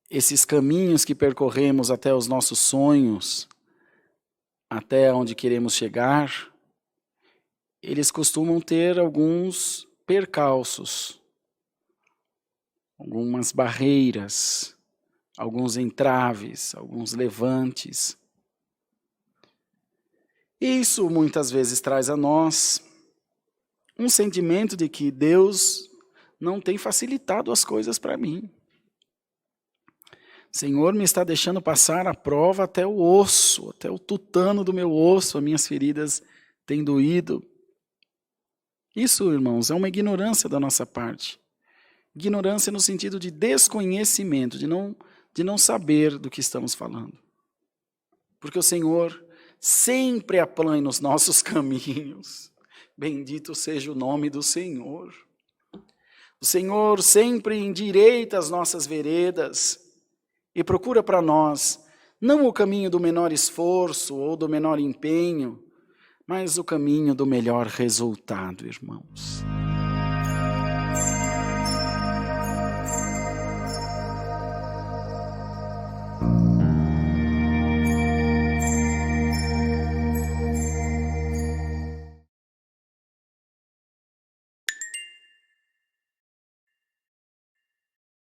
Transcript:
Esses caminhos que percorremos até os nossos sonhos, até onde queremos chegar, eles costumam ter alguns percalços, algumas barreiras, alguns entraves, alguns levantes. Isso muitas vezes traz a nós um sentimento de que Deus não tem facilitado as coisas para mim. O Senhor me está deixando passar a prova até o osso, até o tutano do meu osso, as minhas feridas têm doído. Isso, irmãos, é uma ignorância da nossa parte. Ignorância no sentido de desconhecimento, de não saber do que estamos falando. Porque o Senhor sempre aplana os nossos caminhos. Bendito seja o nome do Senhor. O Senhor sempre endireita as nossas veredas e procura para nós, não o caminho do menor esforço ou do menor empenho, mas o caminho do melhor resultado, irmãos.